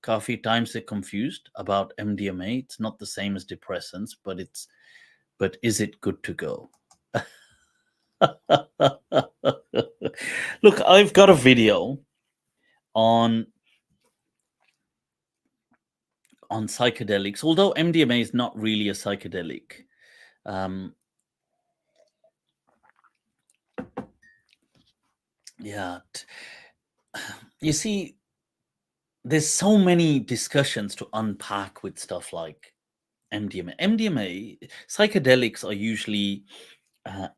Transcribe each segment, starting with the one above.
Kafi times they're confused about MDMA. It's not the same as depressants, but is it good to go? Look, I've got a video on psychedelics, although MDMA is not really a psychedelic. Yeah, you see, there's so many discussions to unpack with stuff like MDMA. Psychedelics are usually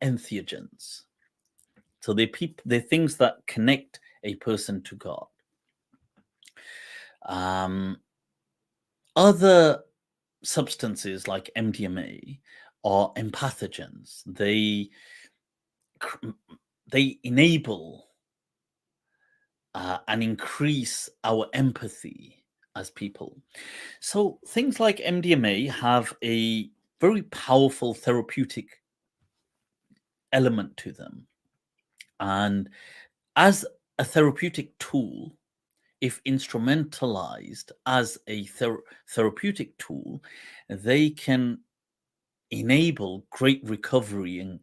entheogens. So they're things that connect a person to God. Other substances like MDMA are empathogens. They enable and increase our empathy as people. So things like MDMA have a very powerful therapeutic element to them. And as a therapeutic tool, if instrumentalized as a therapeutic tool, they can enable great recovery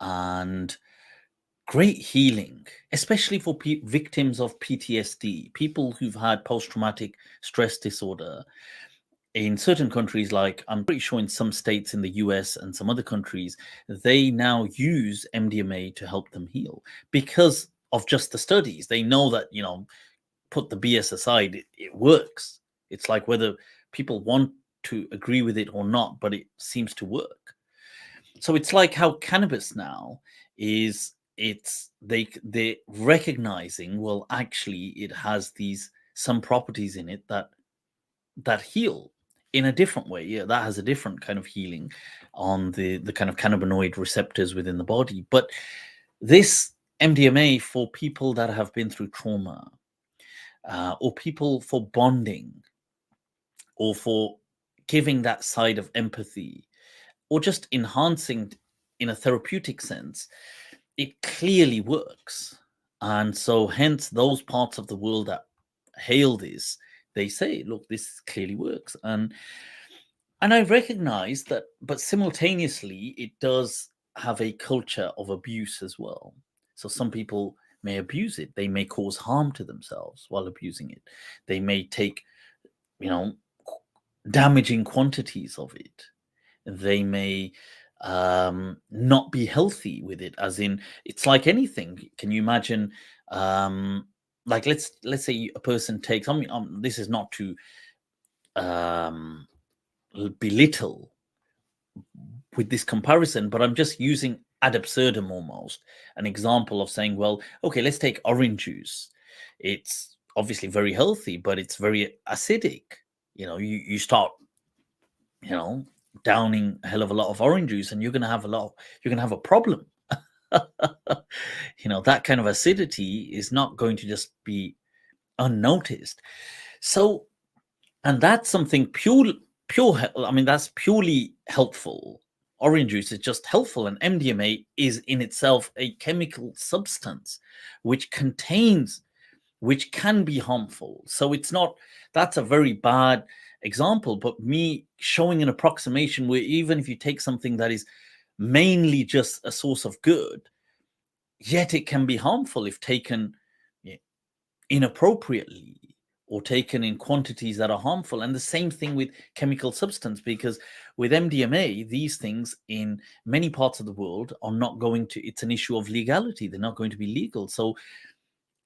and great healing, especially for victims of PTSD, people who've had post-traumatic stress disorder. In certain countries, like I'm pretty sure in some states in the US and some other countries, they now use MDMA to help them heal because of just the studies. They know that, put the BS aside, it works. It's like whether people want to agree with it or not, but it seems to work. So it's like how cannabis now is, they're recognizing, well, actually it has some properties in it that heal in a different way. Yeah, that has a different kind of healing on the kind of cannabinoid receptors within the body. But this MDMA for people that have been through trauma, or people for bonding, or for giving that side of empathy, or just enhancing in a therapeutic sense, it clearly works. And so hence those parts of the world that hail this, they say, look, this clearly works. And I recognize that, but simultaneously it does have a culture of abuse as well. So some people may abuse it. They may cause harm to themselves while abusing it. They may take, damaging quantities of it. They may not be healthy with it, as in, it's like anything. Can you imagine, like let's say a person takes, this is not to belittle with this comparison, but I'm just using ad absurdum almost an example of saying, well, okay, let's take orange juice. It's obviously very healthy, but it's very acidic. You start downing a hell of a lot of orange juice and you're going to have a problem. That kind of acidity is not going to just be unnoticed. So, and that's something pure, that's purely helpful. Orange juice is just helpful, and MDMA is in itself a chemical substance which can be harmful. So that's a very bad example, but me showing an approximation where even if you take something that is mainly just a source of good, yet it can be harmful if taken inappropriately or taken in quantities that are harmful. And the same thing with chemical substance, because with MDMA, these things in many parts of the world are not going to, it's an issue of legality. They're not going to be legal. So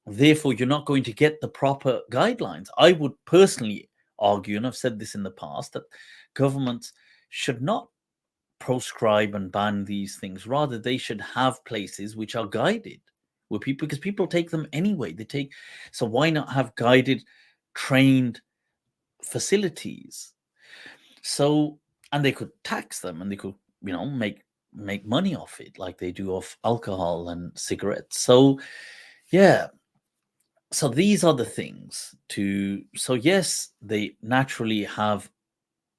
therefore, you're not going to get the proper guidelines. I would personally argue, and I've said this in the past, that governments should not proscribe and ban these things. Rather, they should have places which are guided, where because people take them anyway. So why not have guided, trained facilities? So, and they could tax them, and they could, make money off it, like they do off alcohol and cigarettes. So, yeah. So these are the things so yes, they naturally have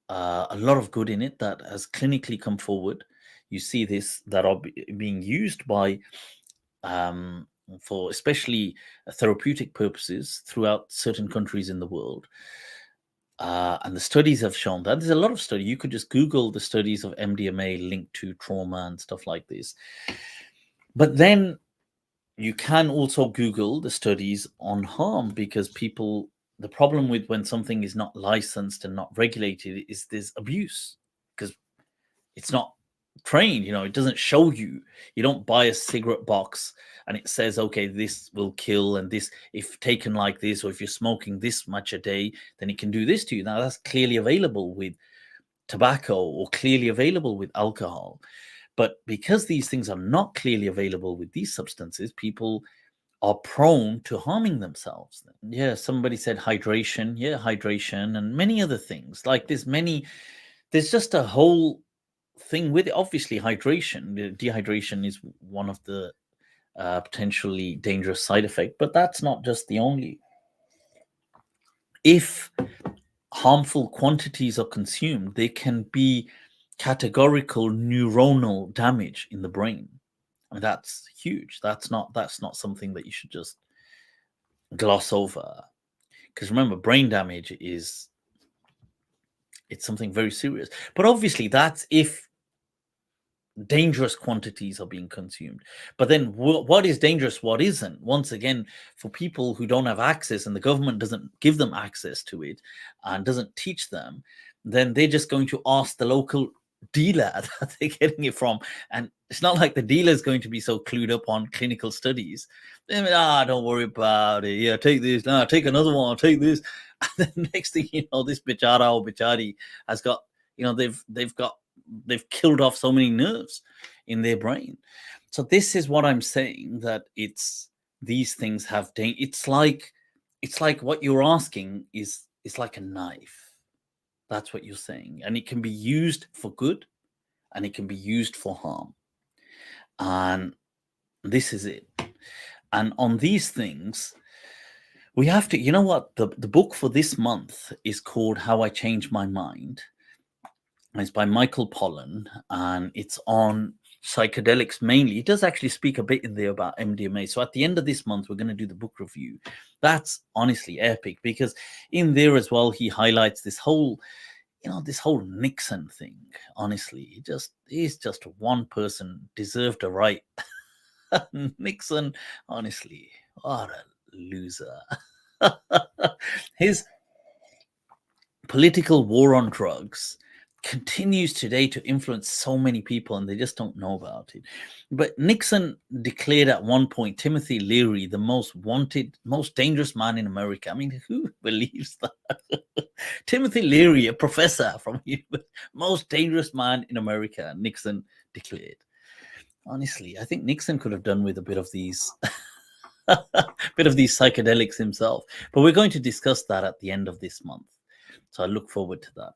a lot of good in it that has clinically come forward. You see this, that are being used by for especially therapeutic purposes throughout certain countries in the world. And the studies have shown that. There's a lot of study. You could just Google the studies of MDMA linked to trauma and stuff like this. But then you can also Google the studies on harm, because people, the problem with when something is not licensed and not regulated is there's abuse, because it's not trained. It doesn't show you. You don't buy a cigarette box and it says, okay, this will kill, and this, if taken like this, or if you're smoking this much a day, then it can do this to you. Now that's clearly available with tobacco or clearly available with alcohol. But because these things are not clearly available with these substances, people are prone to harming themselves. Yeah, somebody said hydration. Yeah, hydration, and many other things. Like there's just a whole thing with it. Obviously, hydration, dehydration is one of the potentially dangerous side effect, but that's not just the only. If harmful quantities are consumed, there can be categorical neuronal damage in the brain. I mean, that's huge. That's not something that you should just gloss over, because remember, brain damage it's something very serious. But obviously, that's if dangerous quantities are being consumed. But then what is dangerous, what isn't? Once again, for people who don't have access and the government doesn't give them access to it and doesn't teach them, then they're just going to ask the local dealer that they're getting it from. And it's not like the dealer is going to be so clued up on clinical studies. They mean, don't worry about it. Yeah, take this. No, take another one. Take this. And the next thing you know, this bichara or bichari has got, they've killed off so many nerves in their brain. So this is what I'm saying, that these things have it's like what you're asking is like a knife. That's what you're saying, and it can be used for good and it can be used for harm, and this is it. And on these things, we have to, what, the book for this month is called How I Changed My Mind. It's by Michael Pollan, and it's on psychedelics mainly. It does actually speak a bit in there about MDMA. So at the end of this month, we're going to do the book review. That's honestly epic, because in there as well, he highlights this whole, this whole Nixon thing. Honestly, he's just one person deserved a right. Nixon, honestly, what a loser. His political war on drugs continues today to influence so many people, and they just don't know about it. But Nixon declared at one point Timothy Leary the most wanted, most dangerous man in America. I mean, who believes that? Timothy Leary, a professor from most dangerous man in America, Nixon declared. Honestly, I think Nixon could have done with a bit of these psychedelics himself. But we're going to discuss that at the end of this month. So I look forward to that.